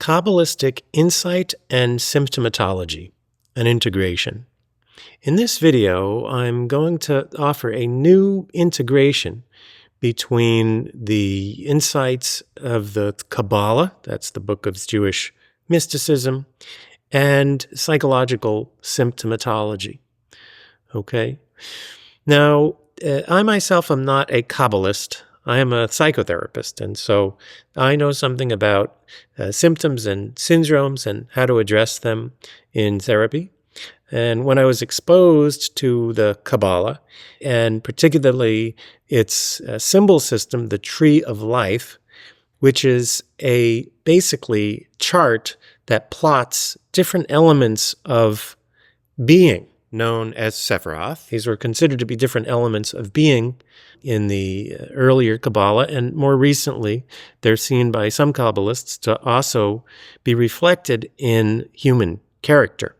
Kabbalistic Insight and Symptomatology, an Integration. In this video, I'm going to offer a new integration between the insights of the Kabbalah, that's the book of Jewish mysticism, and psychological symptomatology. Okay? Now, I myself am not a Kabbalist. I am a psychotherapist, and so I know something about symptoms and syndromes and how to address them in therapy. And when I was exposed to the Kabbalah, and particularly its symbol system, the Tree of Life, which is a basically chart that plots different elements of being, known as Sephiroth. These were considered to be different elements of being in the earlier Kabbalah, and more recently, they're seen by some Kabbalists to also be reflected in human character.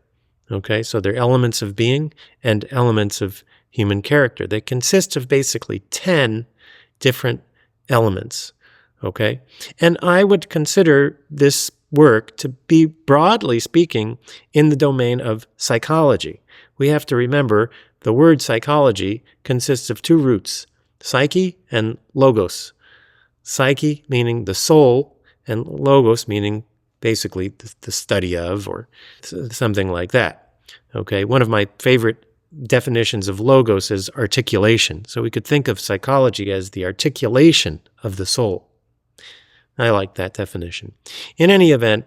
Okay, so they're elements of being and elements of human character. They consist of basically 10 different elements. Okay, and I would consider this work to be, broadly speaking, in the domain of psychology. We have to remember the word psychology consists of two roots, psyche and logos. Psyche meaning the soul, and logos meaning basically the study of, or something like that. Okay, one of my favorite definitions of logos is articulation. So we could think of psychology as the articulation of the soul. I like that definition. In any event,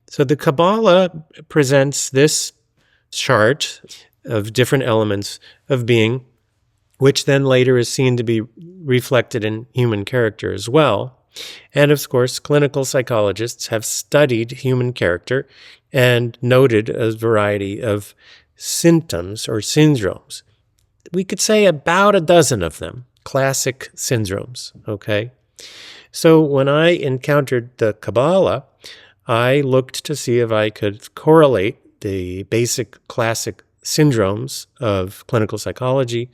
so the Kabbalah presents this chart of different elements of being, which then later is seen to be reflected in human character as well. And of course, clinical psychologists have studied human character and noted a variety of symptoms or syndromes. We could say about a dozen of them, classic syndromes, okay? So when I encountered the Kabbalah, I looked to see if I could correlate the basic classic syndromes of clinical psychology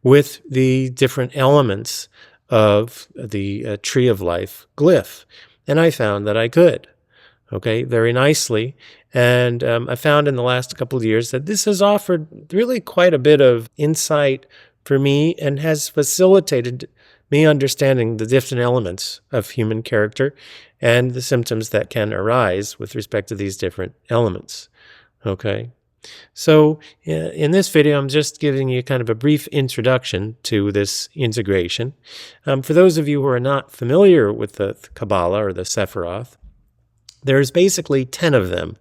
with the different elements of the Tree of Life glyph. And I found that I could, okay, very nicely. And I found in the last couple of years that this has offered really quite a bit of insight for me and has facilitated me understanding the different elements of human character and the symptoms that can arise with respect to these different elements, okay? So in this video, I'm just giving you kind of a brief introduction to this integration. For those of you who are not familiar with the Kabbalah or the Sephiroth, there's basically 10 of them.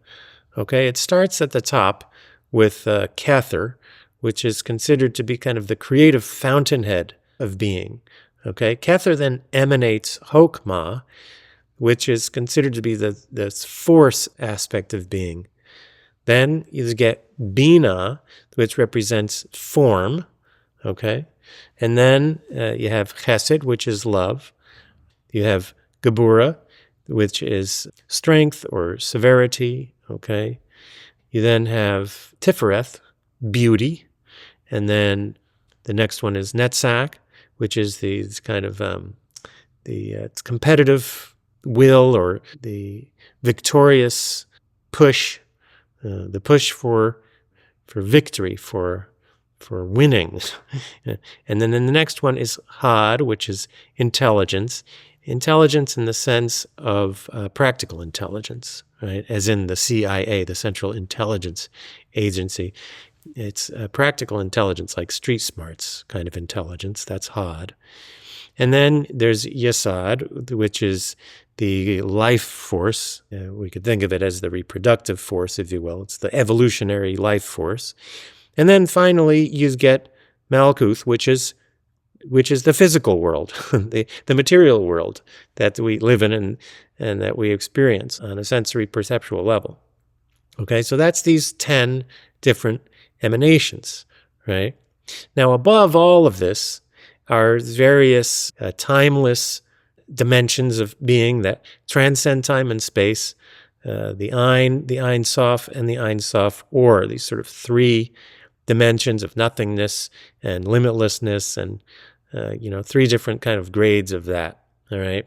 Okay, it starts at the top with Kether, which is considered to be kind of the creative fountainhead of being. Okay, Kether then emanates Chokmah, which is considered to be the force aspect of being. Then you get Bina, which represents form, okay? And then you have Chesed, which is love. You have Gebura, which is strength or severity, okay? You then have Tifereth, beauty. And then the next one is Netzach, which is the kind of the competitive will or the victorious push, the push for victory, for winning. And then the next one is Had, which is intelligence. Intelligence in the sense of practical intelligence, right? As in the CIA, the Central Intelligence Agency. It's practical intelligence, like street smarts kind of intelligence. That's Had. And then there's Yesod, which is the life force. We could think of it as the reproductive force, if you will. It's the evolutionary life force. And then finally, you get Malkuth, which is the physical world, the material world that we live in and that we experience on a sensory perceptual level. Okay, so that's these 10 different emanations, right? Now, above all of this are various timeless dimensions of being that transcend time and space, the Ein Sof, and the Ein Sof Or, these sort of three dimensions of nothingness and limitlessness and, three different kind of grades of that, all right?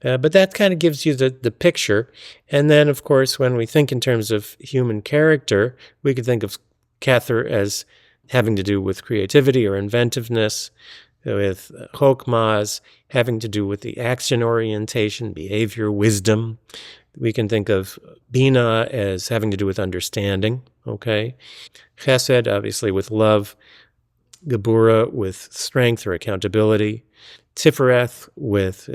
But that kind of gives you the picture. And then, of course, when we think in terms of human character, we could think of Kether as having to do with creativity or inventiveness, with Chokmah as having to do with the action orientation, behavior, wisdom. We can think of Bina as having to do with understanding, okay? Chesed, obviously, with love. Gebura with strength or accountability. Tifereth with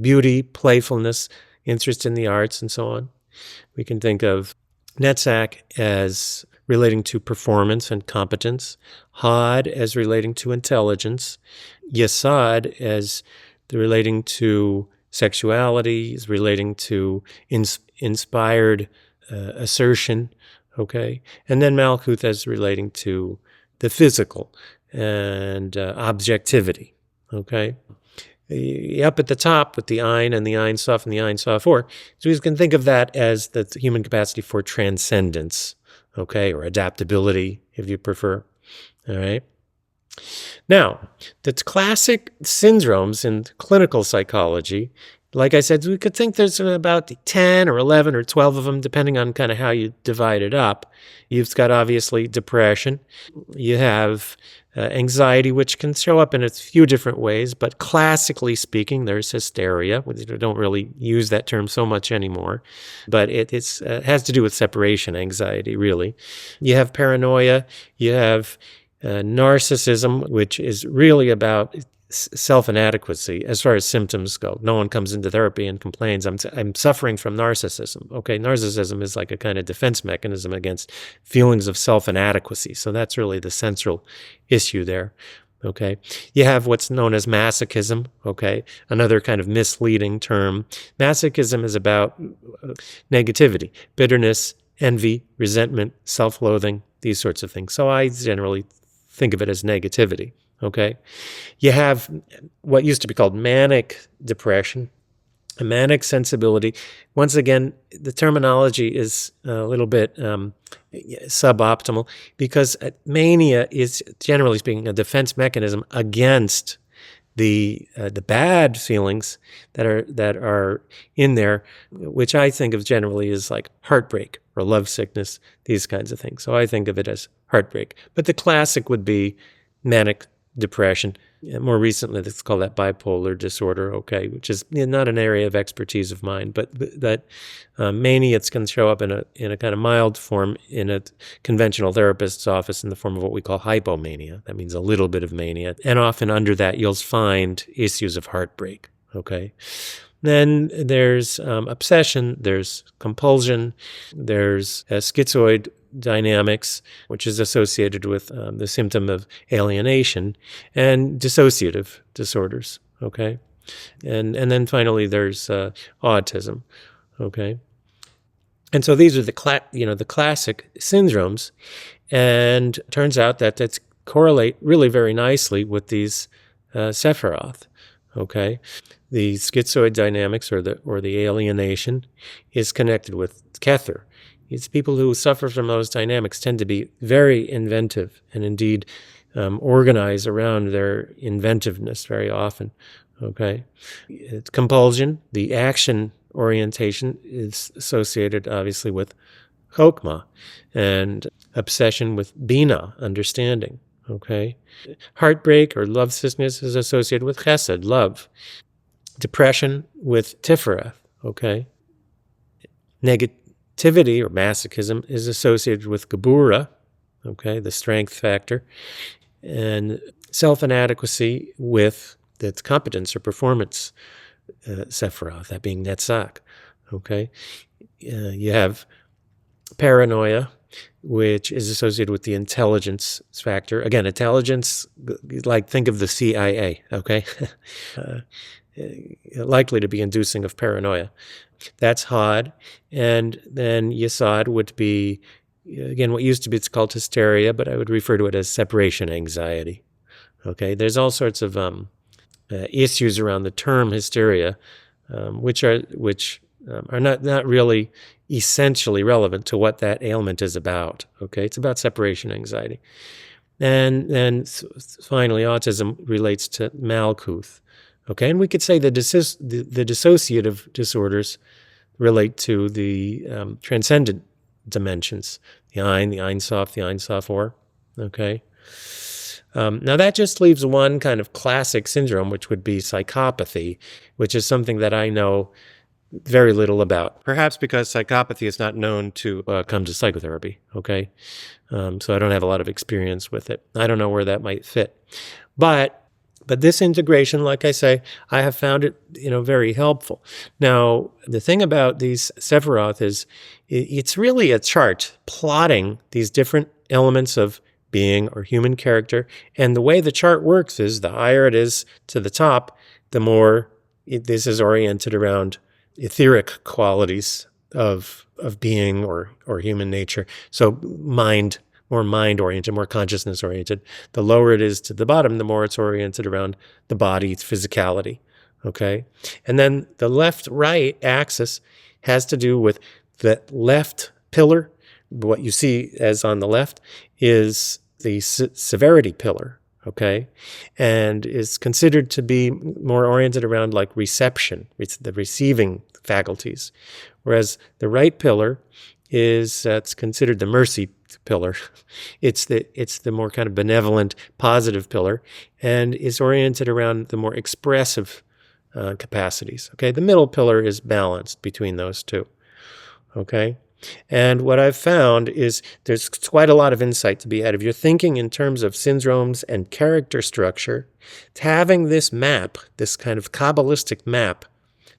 beauty, playfulness, interest in the arts, and so on. We can think of Netzach as relating to performance and competence, Had as relating to intelligence, Yesod as relating to sexuality, is relating to inspired assertion, okay? And then Malkuth as relating to the physical and objectivity, okay? Up at the top with the Ein and the Ein Sof and the Ein Sof 4. So we can think of that as the human capacity for transcendence, okay, or adaptability, if you prefer, all right? Now, the classic syndromes in clinical psychology, like I said, we could think there's about 10 or 11 or 12 of them, depending on kind of how you divide it up. You've got, obviously, depression. You have anxiety, which can show up in a few different ways, but classically speaking, there's hysteria. We don't really use that term so much anymore, but it has to do with separation anxiety, really. You have paranoia. You have narcissism, which is really about self-inadequacy as far as symptoms go. No one comes into therapy and complains, I'm suffering from narcissism. Okay, narcissism is like a kind of defense mechanism against feelings of self-inadequacy. So that's really the central issue there. Okay, you have what's known as masochism, okay, another kind of misleading term. Masochism is about negativity, bitterness, envy, resentment, self-loathing, these sorts of things. So I generally think of it as negativity. Okay, you have what used to be called manic depression, a manic sensibility. Once again, the terminology is a little bit suboptimal because mania is, generally speaking, a defense mechanism against the bad feelings that are in there, which I think of generally as like heartbreak or love sickness, these kinds of things. So I think of it as heartbreak. But the classic would be manic depression. More recently, let's call that bipolar disorder, okay, which is not an area of expertise of mine, but that mania can show up in a kind of mild form in a conventional therapist's office in the form of what we call hypomania. That means a little bit of mania. And often under that, you'll find issues of heartbreak, okay? Then there's obsession, there's compulsion, there's schizoid dynamics, which is associated with the symptom of alienation, and dissociative disorders, okay? And then finally there's autism, okay? And so these are the classic syndromes, and it turns out that that's correlate really very nicely with these Sephiroth, okay? The schizoid dynamics or the alienation is connected with Kether. It's people who suffer from those dynamics tend to be very inventive and indeed organize around their inventiveness very often, okay? It's compulsion, the action orientation is associated obviously with Chokmah, and obsession with Bina, understanding, okay? Heartbreak or love sickness is associated with Chesed, love. Depression with Tifereth, okay? Negativity or masochism is associated with Gebura, okay, the strength factor, and self-inadequacy with its competence or performance, Sephiroth, that being Netzach, okay? You have paranoia, which is associated with the intelligence factor. Again, intelligence, like think of the CIA, okay? Likely to be inducing of paranoia. That's Had. And then Yesod would be, again, what used to be, it's called hysteria, but I would refer to it as separation anxiety. Okay, there's all sorts of issues around the term hysteria, which are not really essentially relevant to what that ailment is about. Okay, it's about separation anxiety. And then finally, autism relates to Malkuth. Okay, and we could say the dissociative disorders relate to the transcendent dimensions, the Ein, the Ein Sof, the Ein Sof Or. Okay. Now that just leaves one kind of classic syndrome, which would be psychopathy, which is something that I know very little about. Perhaps because psychopathy is not known to come to psychotherapy. Okay. So I don't have a lot of experience with it. I don't know where that might fit. But this integration, like I say, I have found it, very helpful. Now, the thing about these Sephiroth is it's really a chart plotting these different elements of being or human character. And the way the chart works is the higher it is to the top, the more this is oriented around etheric qualities of being or human nature. So more mind-oriented, more consciousness-oriented. The lower it is to the bottom, the more it's oriented around the body's physicality, okay? And then the left-right axis has to do with the left pillar. What you see as on the left is the severity pillar, okay? And is considered to be more oriented around like reception, it's the receiving faculties. Whereas the right pillar is it's considered the mercy pillar. It's the more kind of benevolent, positive pillar, and is oriented around the more expressive capacities. Okay, the middle pillar is balanced between those two. Okay, and what I've found is there's quite a lot of insight to be had. If you're thinking in terms of syndromes and character structure, having this map, this kind of Kabbalistic map,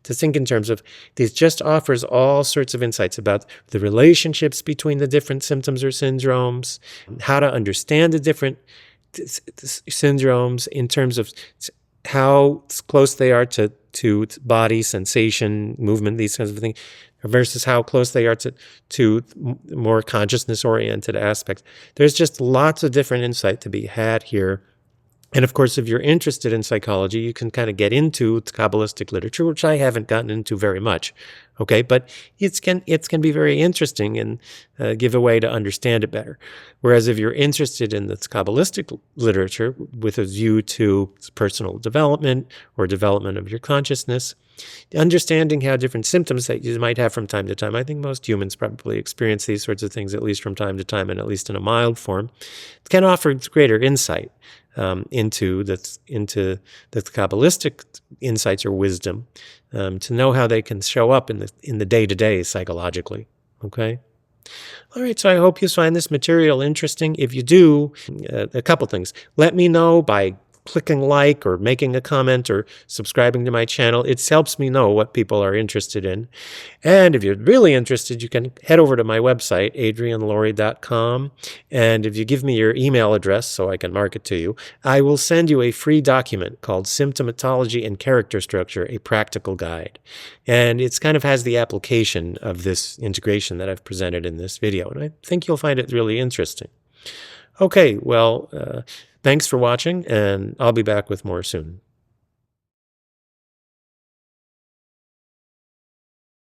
to think in terms of this just offers all sorts of insights about the relationships between the different symptoms or syndromes, how to understand the different syndromes in terms of how close they are to body, sensation, movement, these kinds of things, versus how close they are to more consciousness-oriented aspects. There's just lots of different insight to be had here. And of course, if you're interested in psychology, you can kind of get into Kabbalistic literature, which I haven't gotten into very much. Okay, but it can be very interesting and give a way to understand it better. Whereas if you're interested in the Kabbalistic literature with a view to personal development or development of your consciousness, understanding how different symptoms that you might have from time to time, I think most humans probably experience these sorts of things at least from time to time, and at least in a mild form, can offer greater insight into the Kabbalistic insights or wisdom, to know how they can show up in the day-to-day psychologically. Okay? All right, so I hope you find this material interesting. If you do, a couple things. Let me know by clicking like or making a comment or subscribing to my channel. It helps me know what people are interested in. And if you're really interested, you can head over to my website, adrianlaurie.com. And if you give me your email address so I can mark it to you, I will send you a free document called Symptomatology and Character Structure, a Practical Guide. And it kind of has the application of this integration that I've presented in this video. And I think you'll find it really interesting. Okay, well, thanks for watching, and I'll be back with more soon.